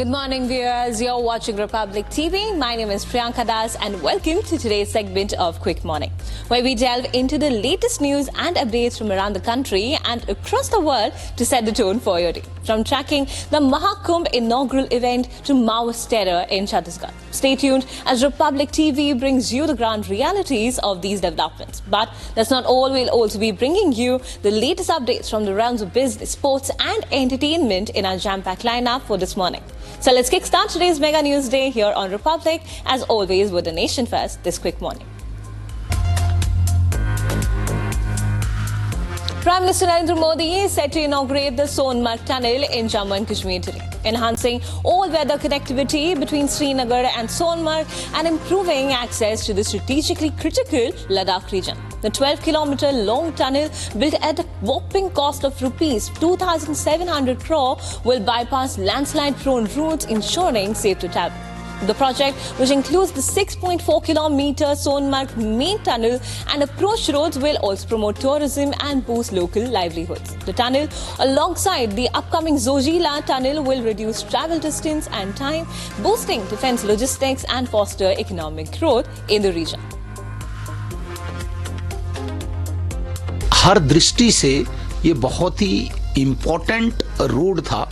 Good morning, viewers. You're watching Republic TV. My name is Priyanka Das and welcome to today's segment of Quick Morning, where we delve into the latest news and updates from around the country and across the world to set the tone for your day. From tracking the Mahakumbh inaugural event to Maoist terror in Chhattisgarh. Stay tuned as Republic TV brings you the ground realities of these developments. But that's not all. We'll also be bringing you the latest updates from the realms of business, sports and entertainment in our jam-packed lineup for this morning. So let's kickstart today's Mega News Day here on Republic, as always with the nation first this quick morning. Prime Minister Narendra Modi is set to inaugurate the Z-Morh tunnel in Jammu and Kashmir today, enhancing all-weather connectivity between Srinagar and Z-Morh and improving access to the strategically critical Ladakh region. The 12-kilometer long tunnel, built at a whopping cost of rupees 2,700 crore, will bypass landslide-prone routes, ensuring safer travel. The project, which includes the 6.4-kilometer Z-Morh main tunnel and approach roads, will also promote tourism and boost local livelihoods. The tunnel, alongside the upcoming Zojila tunnel, will reduce travel distance and time, boosting defense logistics and foster economic growth in the region. हर दृष्टि से ये बहुत ही important road था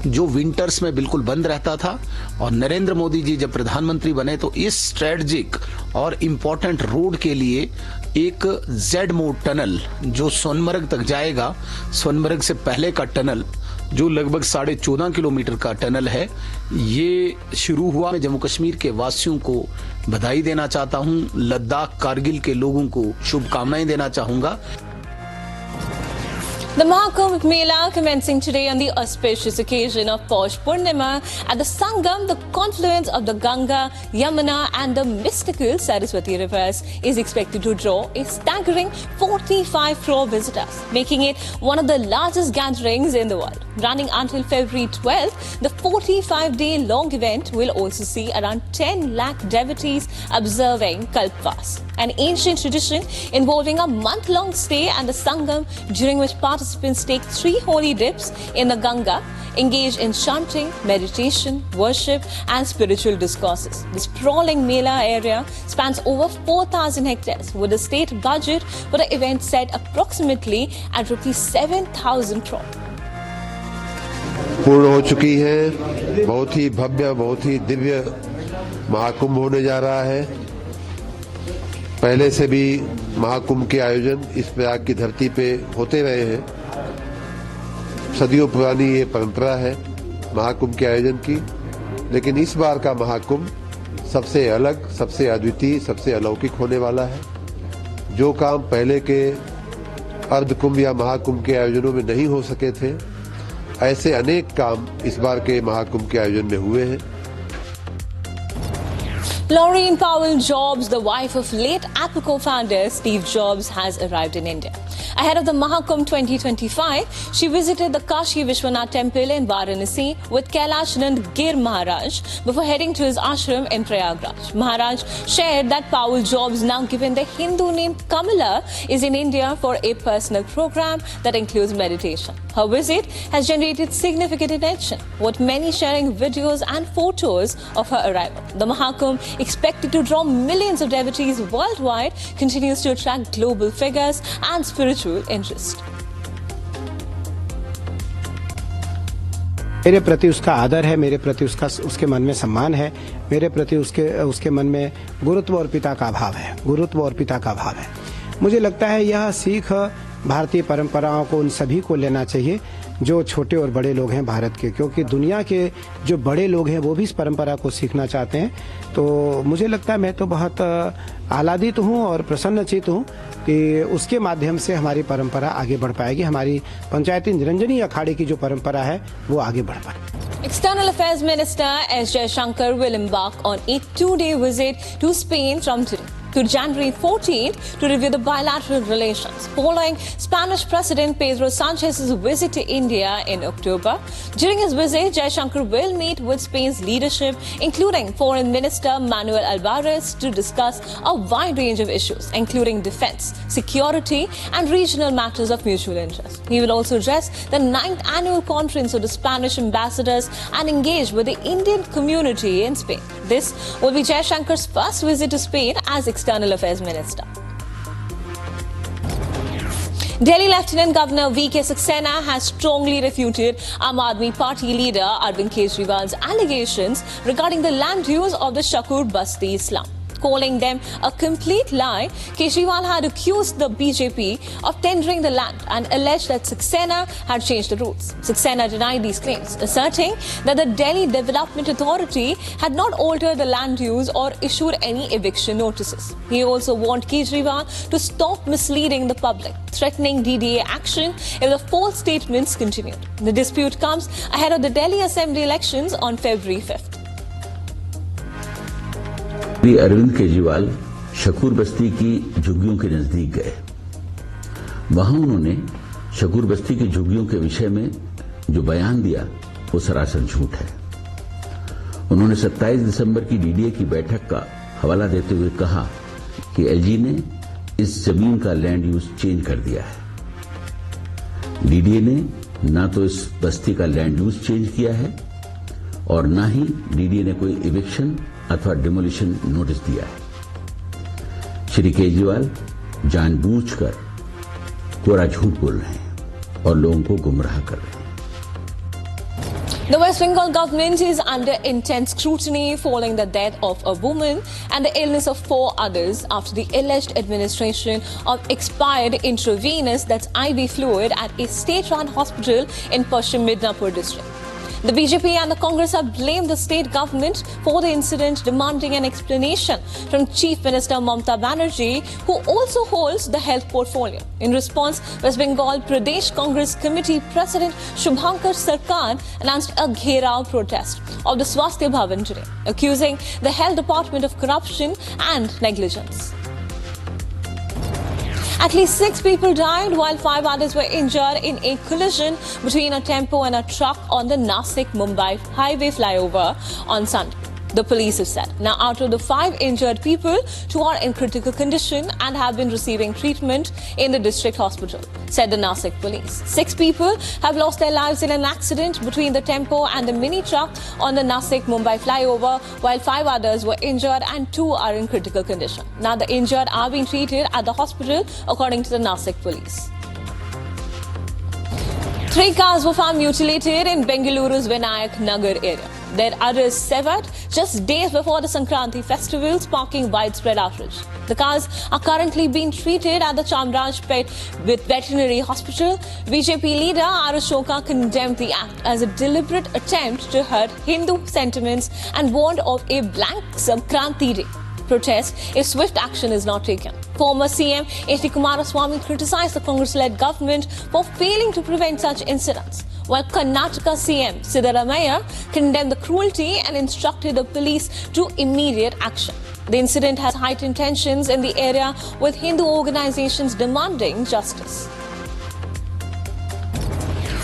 जो winters में बिल्कुल बंद रहता था, और नरेंद्र मोदी जी जब प्रधानमंत्री बने तो इस स्ट्रेटजिक और इम्पोर्टेंट रोड के लिए एक Z-Morh टनल जो सोनमर्ग तक जाएगा, सोनमर्ग से पहले का टनल जो लगभग 14.5 किलोमीटर का टनल है, ये शुरू हुआ। मैं जम्मू कश्मीर के वासियों को बधाई देना चाहता हूं, लद्दाख कारगिल के लोगों को शुभकामनाएं देना चाहूंगा। The Mahakumbh Mela commencing today on the auspicious occasion of Paush Purnima at the Sangam, the confluence of the Ganga, Yamuna and the mystical Saraswati rivers, is expected to draw a staggering 45 crore visitors, making it one of the largest gatherings in the world. Running until February 12th, the 45-day-long event will also see around 10 lakh devotees observing Kalpvas, an ancient tradition involving a month-long stay at the Sangam, during which participants take 3 holy dips in the Ganga, engage in chanting, meditation, worship and spiritual discourses. The sprawling Mela area spans over 4,000 hectares, with the state budget for the event set approximately at rupees 7,000 crore. पूर्ण हो चुकी है। बहुत ही भव्य, बहुत ही दिव्य महाकुंभ होने जा रहा है। पहले से भी महाकुंभ के आयोजन इस प्रयाग की धरती पे होते रहे हैं। सदियों पुरानी ये परंपरा है महाकुंभ के आयोजन की, लेकिन इस बार का महाकुंभ सबसे अलग, सबसे अद्वितीय, सबसे अलौकिक होने वाला है। जो काम पहले के अर्धकुंभ या महाकुंभ के आयोजनों में नहीं हो सके थे, ऐसे अनेक काम इस बार के महाकुंभ के आयोजन में हुए हैं। Laureen Powell Jobs, the wife of late Apple founder Steve Jobs, has arrived in India. Ahead of the Mahakumbh 2025, she visited the Kashi Vishwanath temple in Varanasi with Kailash Gir Maharaj before heading to his ashram in Prayagraj. Maharaj shared that Powell Jobs, now given the Hindu name Kamala, is in India for a personal program that includes meditation. Her visit has generated significant attention, with many sharing videos and photos of her arrival. The Mahakumbh, expected to draw millions of devotees worldwide, continues to attract global figures and spiritual interest. मेरे प्रति उसका आदर है, मेरे प्रति उसके मन में सम्मान है, मेरे प्रति उसके मन में गुरुत्व और पिता का भाव है, गुरुत्व और पिता का भाव है। मुझे लगता है यह सीख भारतीय परंपराओं को उन सभी को लेना चाहिए जो छोटे और बड़े लोग हैं भारत के, क्योंकि दुनिया के जो बड़े लोग हैं वो भी इस परंपरा को सीखना चाहते हैं। तो मुझे लगता है, मैं तो बहुत आह्लादित हूँ और प्रसन्नचित हूँ कि उसके माध्यम से हमारी परंपरा आगे बढ़ पाएगी। हमारी पंचायती निरंजनी अखाड़े की जो परंपरा है वो आगे बढ़ पाएगी। External Affairs Minister S. Jaishankar will embark on a 2-day visit to Spain from today. to January 14th to review the bilateral relations following Spanish President Pedro Sanchez's visit to India in October. During his visit, Jaishankar will meet with Spain's leadership, including Foreign Minister Manuel Alvarez, to discuss a wide range of issues, including defense, security, and regional matters of mutual interest. He will also address the 9th annual conference of the Spanish ambassadors and engage with the Indian community in Spain. This will be Jaishankar's first visit to Spain as External Affairs Minister. Delhi Lieutenant Governor V.K. Saxena has strongly refuted Aam Aadmi Party leader Arvind Kejriwal's allegations regarding the land use of the Shakur Basti slum. Calling them a complete lie, Kejriwal had accused the BJP of tendering the land and alleged that Saxena had changed the rules. Saxena denied these claims, asserting that the Delhi Development Authority had not altered the land use or issued any eviction notices. He also warned Kejriwal to stop misleading the public, threatening DDA action if the false statements continued. The dispute comes ahead of the Delhi Assembly elections on February 5th. Arvind Kejriwal Shakoor बस्ती की झुग्गियों के नजदीक गए। वहां उन्होंने शकूर बस्ती की झुग्गियों के विषय में जो बयान दिया वो सरासर झूठ है। उन्होंने 27 दिसंबर की डीडीए की बैठक का हवाला देते हुए कहा कि एलजी ने इस जमीन का लैंड यूज चेंज कर दिया है। डीडीए ने ना तो इस बस्ती का लैंड यूज चेंज किया है और ना ही डीडीए ने कोई इविक्शन अथवा डिमोलिशन नोटिस दिया है। श्री केजरीवाल जानबूझकर कोरा झूठ बोल रहे हैं और लोगों को गुमराह कर रहे हैं। The West Bengal government is under intense scrutiny following the death of a woman and the illness of 4 others after the alleged administration of expired intravenous, that's IV fluid, at a state-run hospital in Paschim Midnapur district. The BJP and the Congress have blamed the state government for the incident, demanding an explanation from Chief Minister Mamata Banerjee, who also holds the health portfolio. In response, West Bengal Pradesh Congress Committee President Shubhankar Sarkar announced a Gherao protest of the Swasthya Bhavan today, accusing the health department of corruption and negligence. At least 6 people died while 5 others were injured in a collision between a tempo and a truck on the Nasik-Mumbai highway flyover on Sunday, the police have said. Now, out of the 5 injured people, 2 are in critical condition and have been receiving treatment in the district hospital, said the Nasik police. 6 people have lost their lives in an accident between the tempo and the mini truck on the Nasik-Mumbai flyover, while 5 others were injured and 2 are in critical condition. Now, the injured are being treated at the hospital, according to the Nasik police. 3 cars were found mutilated in Bengaluru's Vinayak Nagar area. Their others severed just days before the Sankranti festival, sparking widespread outrage. The cars are currently being treated at the Chamrajpet Veterinary Hospital. BJP leader R. Ashoka condemned the act as a deliberate attempt to hurt Hindu sentiments and warned of a blank Sankranti day protest if swift action is not taken. Former CM H.D. Kumaraswamy criticized the Congress-led government for failing to prevent such incidents, while Karnataka CM Siddaramaiah condemned the cruelty and instructed the police to immediate action. The incident has heightened tensions in the area, with Hindu organizations demanding justice.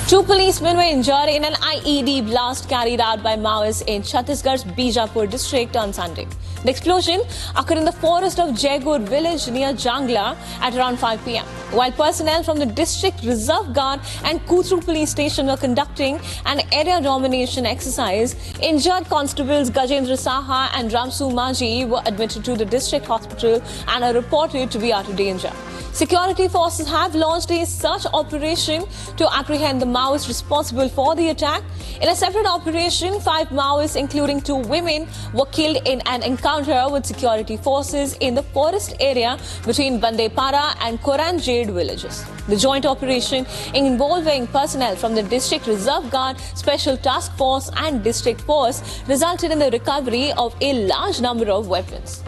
2 policemen were injured in an IED blast carried out by Maoists in Chhattisgarh's Bijapur district on Sunday. The explosion occurred in the forest of Jaigur village near Jangla at around 5 p.m. While personnel from the district reserve guard and Kutru police station were conducting an area domination exercise, injured constables Gajendra Saha and Ramsu Maji were admitted to the district hospital and are reported to be out of danger. Security forces have launched a search operation to apprehend the Maoists responsible for the attack. In a separate operation, 5 Maoists, including 2 women, were killed in an encounter with security forces in the forest area between Bandepara and Koranjade villages. The joint operation, involving personnel from the District Reserve Guard, Special Task Force and District Force, resulted in the recovery of a large number of weapons.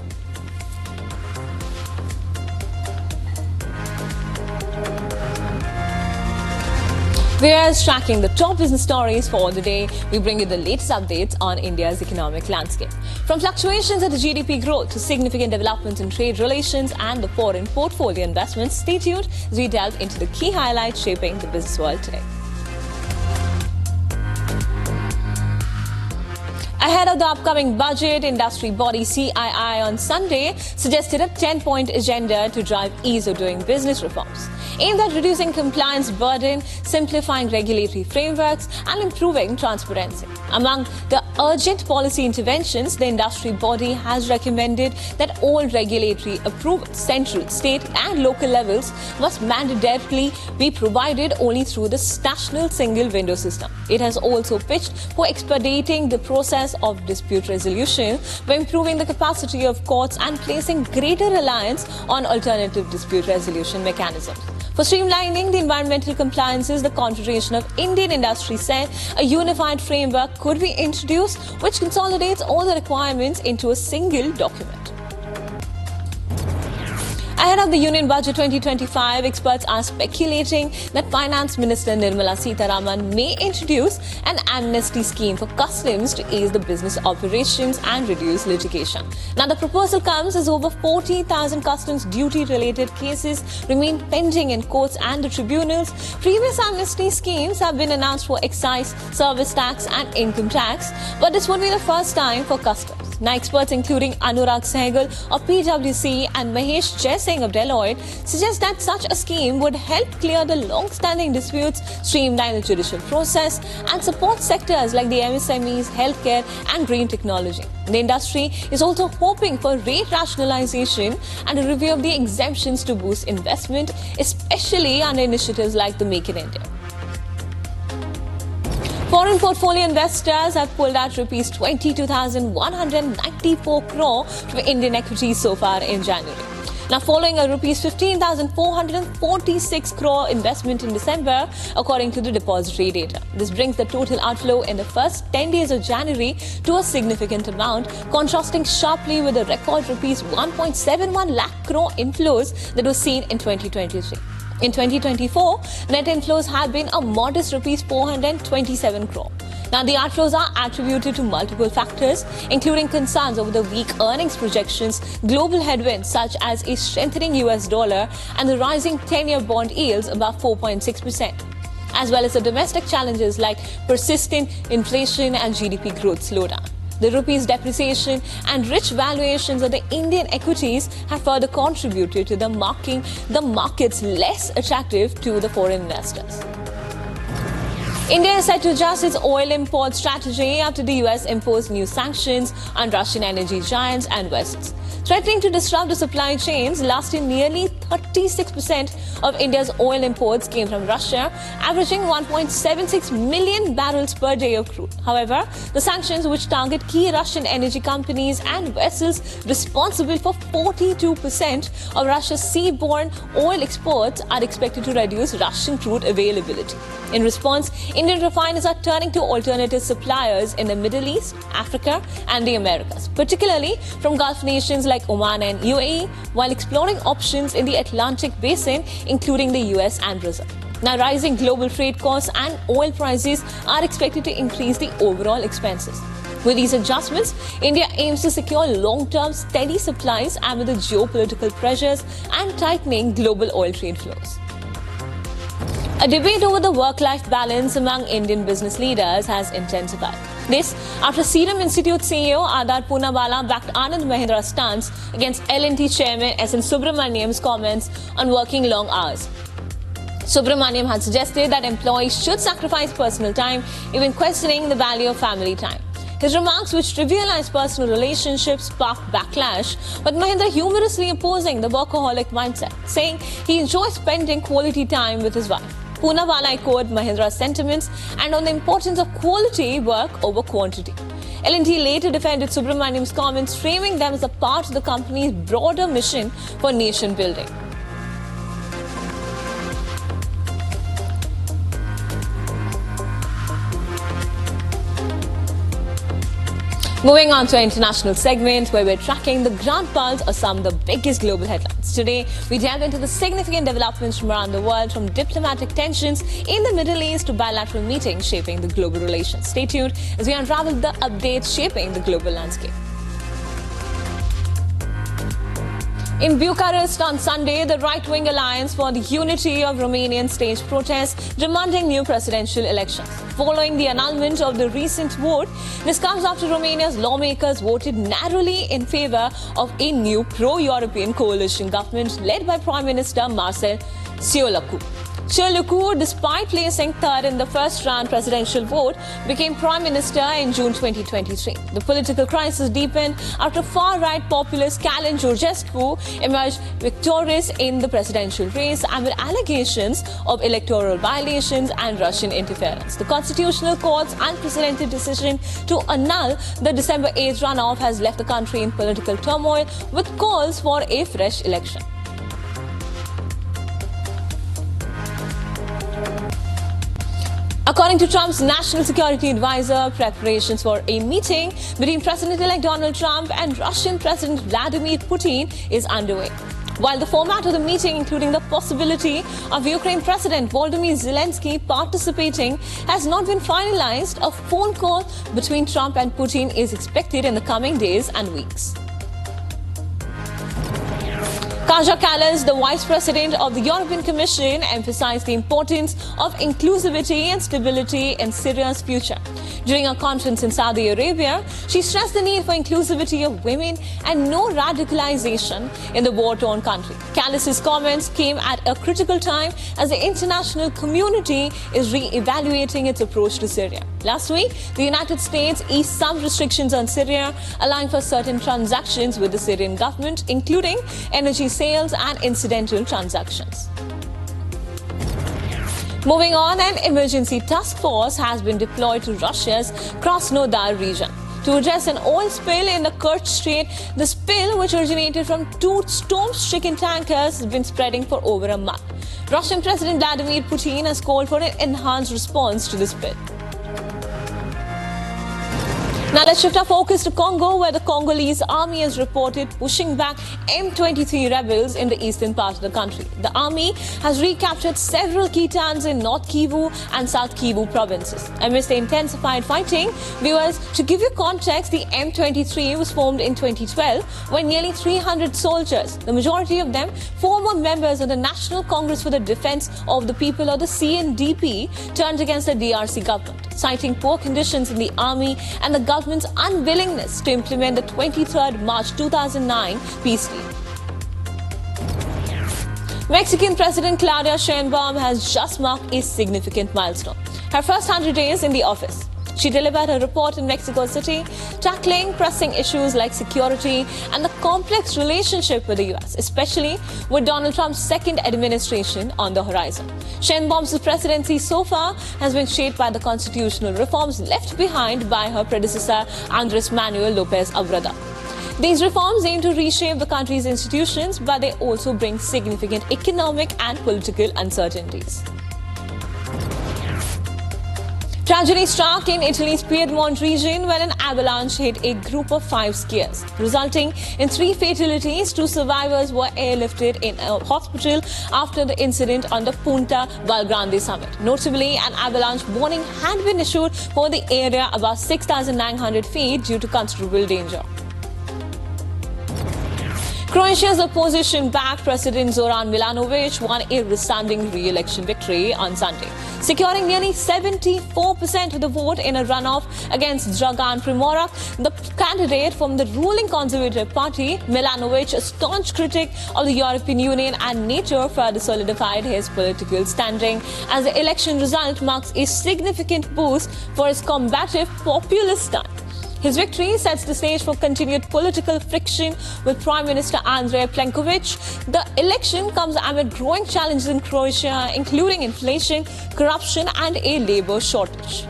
We are tracking the top business stories for the day. We bring you the latest updates on India's economic landscape. From fluctuations in the GDP growth to significant developments in trade relations and the foreign portfolio investments, stay tuned as we delve into the key highlights shaping the business world today. Ahead of the upcoming budget, industry body CII on Sunday suggested a 10-point agenda to drive ease of doing business reforms, aimed at reducing compliance burden, simplifying regulatory frameworks, and improving transparency. Among the urgent policy interventions, the industry body has recommended that all regulatory approvals, central, state, and local levels must mandatorily be provided only through the national single window system. It has also pitched for expediting the process of dispute resolution by improving the capacity of courts and placing greater reliance on alternative dispute resolution mechanisms. For streamlining the environmental compliances, the Confederation of Indian Industry said a unified framework could be introduced which consolidates all the requirements into a single document. Ahead of the Union Budget 2025, experts are speculating that Finance Minister Nirmala Sitharaman may introduce an amnesty scheme for customs to ease the business operations and reduce litigation. Now, the proposal comes as over 40,000 customs duty-related cases remain pending in courts and the tribunals. Previous amnesty schemes have been announced for excise, service tax and income tax, but this would be the first time for customs. Now, experts including Anurag Sehgal of PwC and Mahesh Jaising of Deloitte suggest that such a scheme would help clear the long-standing disputes, streamline the judicial process, and support sectors like the MSMEs, healthcare, and green technology. The industry is also hoping for rate rationalization and a review of the exemptions to boost investment, especially under initiatives like the Make in India. Foreign portfolio investors have pulled out rupees 22,194 crore from Indian equities so far in January. Now, following a rupees 15,446 crore investment in December, according to the depository data. This brings the total outflow in the first 10 days of January to a significant amount, contrasting sharply with the record rupees 1.71 lakh crore inflows that was seen in 2023. In 2024, net inflows have been a modest rupees 427 crore. Now, the outflows are attributed to multiple factors, including concerns over the weak earnings projections, global headwinds such as a strengthening US dollar and the rising 10-year bond yields above 4.6%, as well as the domestic challenges like persistent inflation and GDP growth slowdown. The rupee's depreciation and rich valuations of the Indian equities have further contributed to making the markets less attractive to the foreign investors. India is set to adjust its oil import strategy after the US imposed new sanctions on Russian energy giants and vessels, threatening to disrupt the supply chains. Last year, nearly 36% of India's oil imports came from Russia, averaging 1.76 million barrels per day of crude. However, the sanctions, which target key Russian energy companies and vessels responsible for 42% of Russia's seaborne oil exports, are expected to reduce Russian crude availability. In response, Indian refiners are turning to alternative suppliers in the Middle East, Africa, and the Americas, particularly from Gulf nations like Oman and UAE, while exploring options in the Atlantic basin, including the US and Brazil. Now, rising global freight costs and oil prices are expected to increase the overall expenses. With these adjustments, India aims to secure long-term steady supplies amid the geopolitical pressures and tightening global oil trade flows. A debate over the work-life balance among Indian business leaders has intensified. This after Serum Institute CEO Adar Poonawalla backed Anand Mahindra's stance against L&T Chairman S.N. Subramaniam's comments on working long hours. Subramaniam had suggested that employees should sacrifice personal time, even questioning the value of family time. His remarks, which trivialized personal relationships, sparked backlash, with Mahindra humorously opposing the workaholic mindset, saying he enjoys spending quality time with his wife. Poonawalla echoed Mahindra's sentiments and on the importance of quality work over quantity. L&T later defended Subramaniam's comments, framing them as a part of the company's broader mission for nation building. Moving on to our international segment, where we're tracking the ground pulse of some of the biggest global headlines. Today, we dive into the significant developments from around the world, from diplomatic tensions in the Middle East to bilateral meetings shaping the global relations. Stay tuned as we unravel the updates shaping the global landscape. In Bucharest on Sunday, the right-wing Alliance for the Unity of Romanian staged protests demanding new presidential elections. Following the annulment of the recent vote, this comes after Romania's lawmakers voted narrowly in favour of a new pro-European coalition government led by Prime Minister Marcel Ciolacu. Ciolacu, despite placing third in the first-round presidential vote, became Prime Minister in June 2023. The political crisis deepened after far-right populist Calin Georgescu emerged victorious in the presidential race amid allegations of electoral violations and Russian interference. The Constitutional Court's unprecedented decision to annul the December 8th runoff has left the country in political turmoil, with calls for a fresh election. According to Trump's national security advisor, preparations for a meeting between President-elect Donald Trump and Russian President Vladimir Putin is underway. While the format of the meeting, including the possibility of Ukraine President Volodymyr Zelensky participating, has not been finalized, a phone call between Trump and Putin is expected in the coming days and weeks. Kaja Kallas, the Vice President of the European Commission, emphasized the importance of inclusivity and stability in Syria's future. During a conference in Saudi Arabia, she stressed the need for inclusivity of women and no radicalization in the war-torn country. Kallas' comments came at a critical time as the international community is re-evaluating its approach to Syria. Last week, the United States eased some restrictions on Syria, allowing for certain transactions with the Syrian government, including energy sales and incidental transactions. Moving on, an emergency task force has been deployed to Russia's Krasnodar region to address an oil spill in the Kerch Strait. The spill, which originated from two storm-stricken tankers, has been spreading for over a month. Russian President Vladimir Putin has called for an enhanced response to the spill. Now let's shift our focus to Congo, where the Congolese army has reported pushing back M23 rebels in the eastern part of the country. The army has recaptured several key towns in North Kivu and South Kivu provinces. Amidst the intensified fighting, viewers, to give you context, the M23 was formed in 2012 when nearly 300 soldiers, the majority of them former members of the National Congress for the Defense of the People, or the CNDP, turned against the DRC government, citing poor conditions in the army and the government's unwillingness to implement the 23rd March 2009 peace deal. Mexican President Claudia Sheinbaum has just marked a significant milestone: her first 100 days in the office. She delivered a report in Mexico City, tackling pressing issues like security and the complex relationship with the US, especially with Donald Trump's second administration on the horizon. Sheinbaum's presidency so far has been shaped by the constitutional reforms left behind by her predecessor, Andrés Manuel López Obrador. These reforms aim to reshape the country's institutions, but they also bring significant economic and political uncertainties. Tragedy struck in Italy's Piedmont region when an avalanche hit a group of 5 skiers, resulting in 3 fatalities. 2 survivors were airlifted in a hospital after the incident on the Punta Valgrande summit. Notably, an avalanche warning had been issued for the area above 6,900 feet due to considerable danger. Croatia's opposition-backed President Zoran Milanovic won a resounding re-election victory on Sunday, securing nearly 74% of the vote in a runoff against Dragan Primorac, the candidate from the ruling Conservative Party. Milanovic, a staunch critic of the European Union and NATO, further solidified his political standing, as the election result marks a significant boost for his combative populist stance. His victory sets the stage for continued political friction with Prime Minister Andrej Plenković. The election comes amid growing challenges in Croatia, including inflation, corruption, and a labour shortage.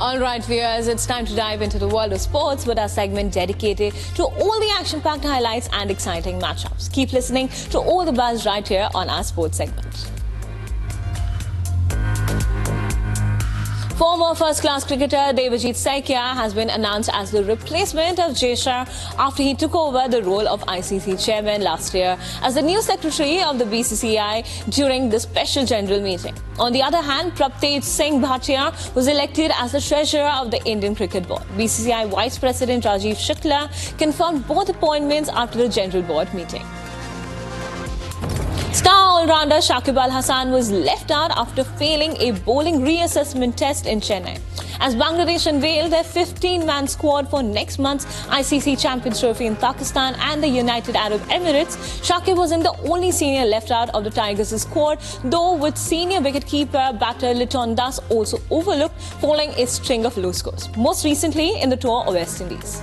All right, viewers, it's time to dive into the world of sports with our segment dedicated to all the action-packed highlights and exciting matchups. Keep listening to All the Buzz right here on our sports segment. Former first-class cricketer Devajit Saikia has been announced as the replacement of Jay Shah after he took over the role of ICC chairman last year as the new secretary of the BCCI during the special general meeting. On the other hand, Praptej Singh Bhatia was elected as the treasurer of the Indian Cricket Board. BCCI Vice President Rajiv Shukla confirmed both appointments after the general board meeting. Star all-rounder Shakib Al Hasan was left out after failing a bowling reassessment test in Chennai. As Bangladesh unveiled their 15-man squad for next month's ICC Champions Trophy in Pakistan and the United Arab Emirates, Shakib wasn't the only senior left out of the Tigers' squad, though with senior wicketkeeper batter Liton Das also overlooked following a string of low scores, most recently in the tour of West Indies.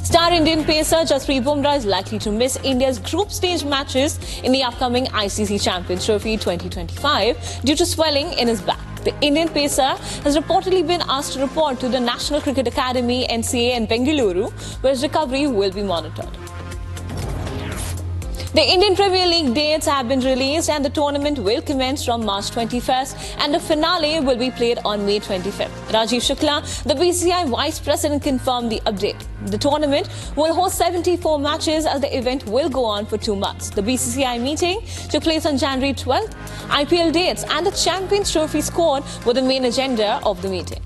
Star Indian pacer Jasprit Bumrah is likely to miss India's group stage matches in the upcoming ICC Champions Trophy 2025 due to swelling in his back. The Indian pacer has reportedly been asked to report to the National Cricket Academy (NCA) in Bengaluru, where his recovery will be monitored. The Indian Premier League dates have been released and the tournament will commence from March 21st and the finale will be played on May 25th. Rajiv Shukla, the BCCI Vice President, confirmed the update. The tournament will host 74 matches as the event will go on for 2 months. The BCCI meeting took place on January 12th. IPL dates and the Champions Trophy squad were the main agenda of the meeting.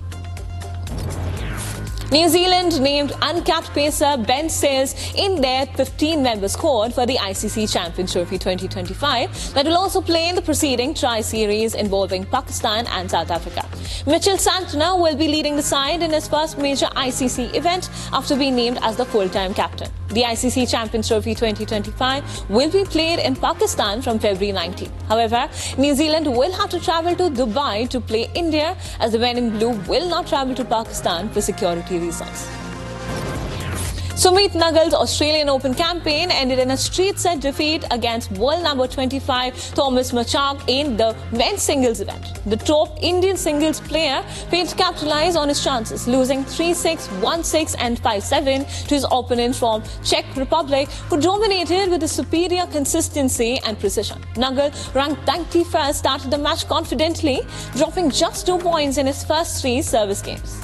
New Zealand named uncapped pacer Ben Sayers in their 15-member squad for the ICC Champions Trophy 2025 that will also play in the preceding tri-series involving Pakistan and South Africa. Mitchell Santner will be leading the side in his first major ICC event after being named as the full-time captain. The ICC Champions Trophy 2025 will be played in Pakistan from February 19. However, New Zealand will have to travel to Dubai to play India as the Men in Blue will not travel to Pakistan for security reasons. Sumit Nagal's Australian Open campaign ended in a street-set defeat against world number 25 Thomas Machak in the men's singles event. The top Indian singles player failed to capitalize on his chances, losing 3-6, 1-6 and 5-7 to his opponent from Czech Republic, who dominated with a superior consistency and precision. Nagal, ranked 91st, started the match confidently, dropping just 2 points in his first 3 service games.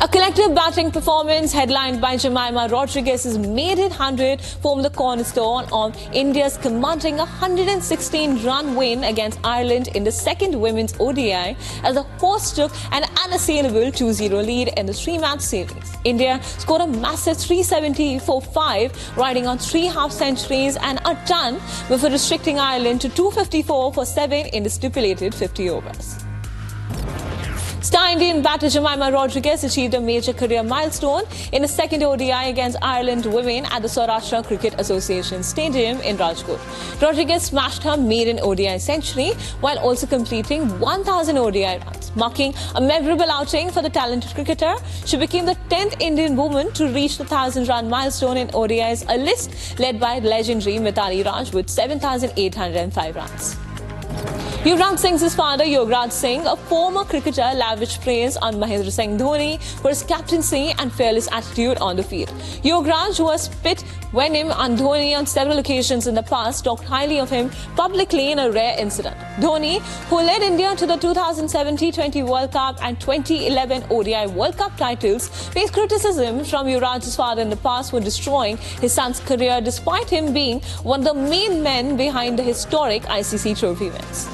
A collective batting performance headlined by Jemimah Rodriguez's maiden 100 formed the cornerstone of India's commanding a 116-run win against Ireland in the second women's ODI as the hosts took an unassailable 2-0 lead in the 3-match series. India scored a massive 370 for 5, riding on 3 half-centuries and a ton before restricting Ireland to 254 for 7 in the stipulated 50 overs. Star Indian batter Jemimah Rodriguez achieved a major career milestone in a second ODI against Ireland women at the Saurashtra Cricket Association Stadium in Rajkot. Rodriguez smashed her maiden ODI century while also completing 1,000 ODI runs, marking a memorable outing for the talented cricketer. She became the 10th Indian woman to reach the 1,000-run milestone in ODIs, a list led by legendary Mithali Raj with 7,805 runs. Yuvraj Singh's father, Yograj Singh, a former cricketer, lavished praise on Mahendra Singh Dhoni for his captaincy and fearless attitude on the field. Yograj, who has spit venom on Dhoni on several occasions in the past, talked highly of him publicly in a rare incident. Dhoni, who led India to the 2007 T20 World Cup and 2011 ODI World Cup titles, faced criticism from Yuvraj's father in the past for destroying his son's career despite him being one of the main men behind the historic ICC trophy wins.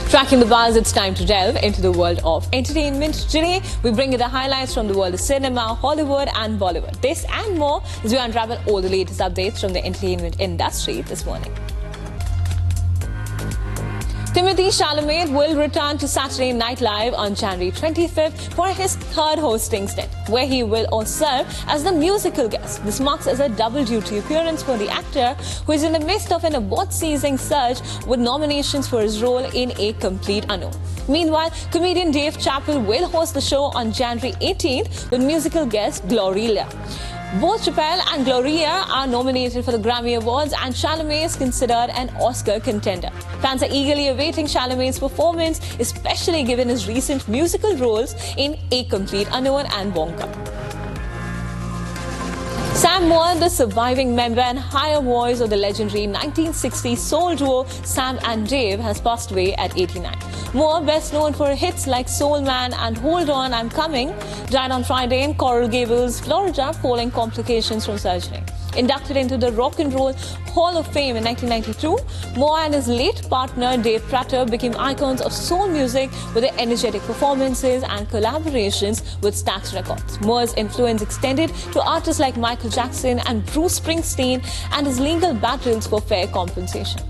Tracking the buzz, it's time to delve into the world of entertainment. Today, we bring you the highlights from the world of cinema, Hollywood and Bollywood. This and more as we unravel all the latest updates from the entertainment industry this morning. Timothy Chalamet will return to Saturday Night Live on January 25th for his 3rd hosting stint, where he will also serve as the musical guest. This marks as a double-duty appearance for the actor, who is in the midst of an award-season surge with nominations for his role in A Complete Unknown. Meanwhile, comedian Dave Chappelle will host the show on January 18th with musical guest Gloria. Both Chappelle and Gloria are nominated for the Grammy Awards, and Chalamet is considered an Oscar contender. Fans are eagerly awaiting Chalamet's performance, especially given his recent musical roles in A Complete Unknown and Wonka. Z-Morh, the surviving member and higher voice of the legendary 1960s soul duo Sam and Dave, has passed away at 89. Moore, best known for hits like Soul Man and Hold On, I'm Coming, died on Friday in Coral Gables, Florida, following complications from surgery. Inducted into the Rock and Roll Hall of Fame in 1992, Moore and his late partner Dave Prater became icons of soul music with their energetic performances and collaborations with Stax Records. Moore's influence extended to artists like Michael Jackson and Bruce Springsteen, and his legal battles for fair compensation.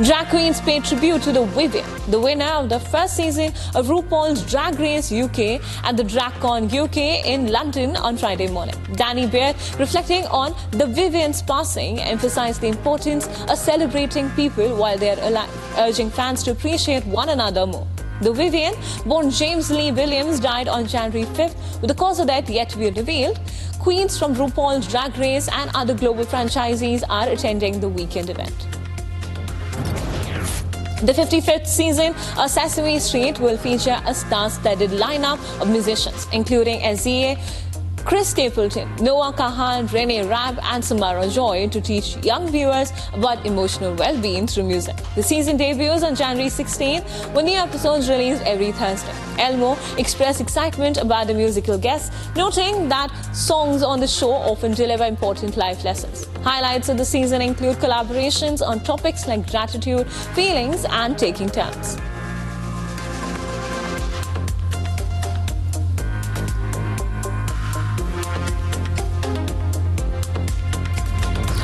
Drag queens paid tribute to the Vivian, the winner of the first season of RuPaul's Drag Race UK at the DragCon UK in London on Friday morning. Danny Beard, reflecting on the Vivian's passing, emphasized the importance of celebrating people while they are alive, urging fans to appreciate one another more. The Vivian, born James Lee Williams, died on January 5th, with the cause of death yet to be revealed. Queens from RuPaul's Drag Race and other global franchisees are attending the weekend event. The 55th season of Sesame Street will feature a star-studded lineup of musicians, including SZA, Chris Stapleton, Noah Kahan, Renee Rapp, and Samara Joy, to teach young viewers about emotional well-being through music. The season debuts on January 16th, with new episodes released every Thursday. Elmo expressed excitement about the musical guests, noting that songs on the show often deliver important life lessons. Highlights of the season include collaborations on topics like gratitude, feelings, and taking turns.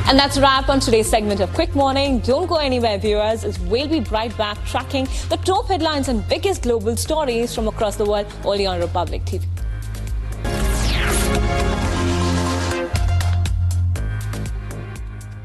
And that's a wrap on today's segment of Quick Morning. Don't go anywhere, viewers, as we'll be right back tracking the top headlines and biggest global stories from across the world, only on Republic TV.